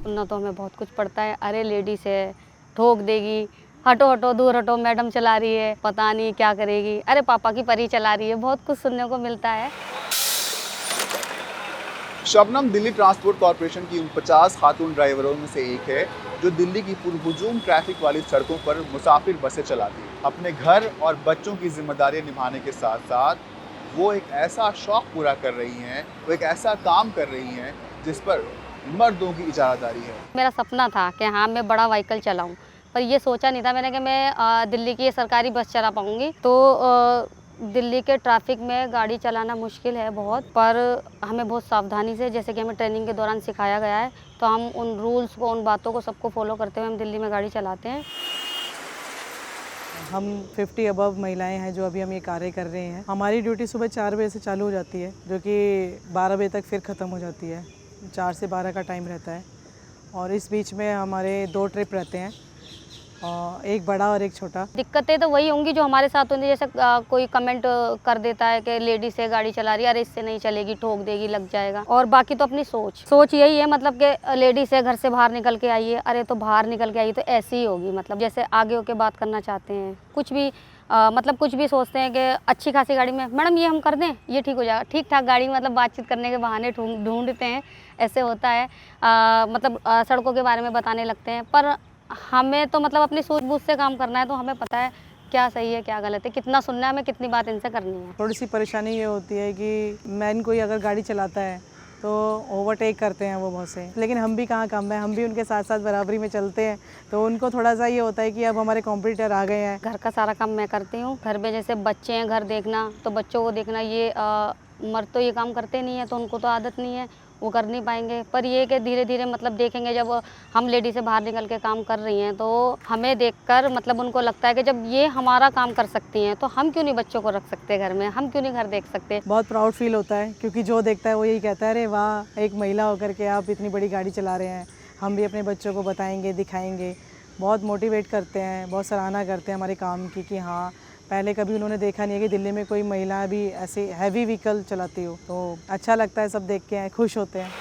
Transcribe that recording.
सुनना तो हमें बहुत कुछ पड़ता है, अरे लेडीज़ है, ठोक देगी, हटो हटो दूर हटो, मैडम चला रही है, पता नहीं क्या करेगी, अरे पापा की परी चला रही है, बहुत कुछ सुनने को मिलता है। शबनम दिल्ली ट्रांसपोर्ट कॉरपोरेशन की उन 50 खातून ड्राइवरों में से एक है जो दिल्ली की पुरहुजूम ट्रैफिक वाली सड़कों पर मुसाफिर बसें चलाती है। अपने घर और बच्चों की जिम्मेदारियां निभाने के साथ साथ वो एक ऐसा शौक पूरा कर रही हैं, वो एक ऐसा काम कर रही हैं जिस पर मर्दों की इजारादारी है। मेरा सपना था कि हाँ मैं बड़ा व्हीकल चलाऊं, पर ये सोचा नहीं था मैंने कि मैं दिल्ली की ये सरकारी बस चला पाऊंगी। तो दिल्ली के ट्रैफिक में गाड़ी चलाना मुश्किल है बहुत, पर हमें बहुत सावधानी से, जैसे कि हमें ट्रेनिंग के दौरान सिखाया गया है, तो हम उन रूल्स को, उन बातों को सबको फॉलो करते हुए हम दिल्ली में गाड़ी चलाते हैं। हम 50 अबव महिलाएं हैं जो अभी हम ये कार्य कर रहे हैं। हमारी ड्यूटी सुबह 4 बजे से चालू हो जाती है, जो कि 12 बजे तक फिर ख़त्म हो जाती है। 4 से 12 का टाइम रहता है और इस बीच में हमारे 2 ट्रिप रहते हैं, और एक बड़ा और एक छोटा। दिक्कतें तो वही होंगी जो हमारे साथ होंगी, जैसे कोई कमेंट कर देता है कि लेडीज से गाड़ी चला रही है, अरे इससे नहीं चलेगी, ठोक देगी, लग जाएगा। और बाकी तो अपनी सोच यही है, मतलब कि लेडीज है, घर से बाहर निकल के आई है, अरे तो बाहर निकल के आई तो ऐसी ही होगी, मतलब जैसे आगे होके बात करना चाहते हैं, कुछ भी मतलब कुछ भी सोचते हैं कि अच्छी खासी गाड़ी में मैडम ये हम कर दें, ये ठीक हो जाएगा, ठीक ठाक गाड़ी में मतलब बातचीत करने के बहाने ढूंढते हैं, ऐसे होता है। मतलब सड़कों के बारे में बताने लगते हैं, पर हमें तो मतलब अपनी सूझबूझ से काम करना है, तो हमें पता है क्या सही है क्या गलत है, कितना सुनना है, हमें कितनी बात इनसे करनी है। थोड़ी सी परेशानी ये होती है कि मैन कोई अगर गाड़ी चलाता है तो ओवरटेक करते हैं वो बहुत से, लेकिन हम भी कहाँ कम है, हम भी उनके साथ साथ बराबरी में चलते हैं, तो उनको थोड़ा सा ये होता है कि अब हमारे कॉम्पिटिटर आ गए हैं। घर का सारा काम मैं करती हूँ, घर में जैसे बच्चे हैं, घर देखना, तो बच्चों को देखना, ये मर्द तो ये काम करते नहीं है, तो उनको तो आदत नहीं है, वो कर नहीं पाएंगे। पर ये कि धीरे धीरे मतलब देखेंगे, जब हम लेडी से बाहर निकल के काम कर रही हैं, तो हमें देखकर मतलब उनको लगता है कि जब ये हमारा काम कर सकती हैं, तो हम क्यों नहीं बच्चों को रख सकते घर में, हम क्यों नहीं घर देख सकते। बहुत प्राउड फील होता है, क्योंकि जो देखता है वो यही कहता है, अरे वाह, एक महिला होकर के आप इतनी बड़ी गाड़ी चला रहे हैं, हम भी अपने बच्चों को बताएंगे, दिखाएंगे। बहुत मोटिवेट करते हैं, बहुत सराहना करते हैं हमारे काम की, कि हाँ पहले कभी उन्होंने देखा नहीं है कि दिल्ली में कोई महिला भी ऐसे हैवी व्हीकल चलाती हो। तो अच्छा लगता है, सब देख के खुश होते हैं।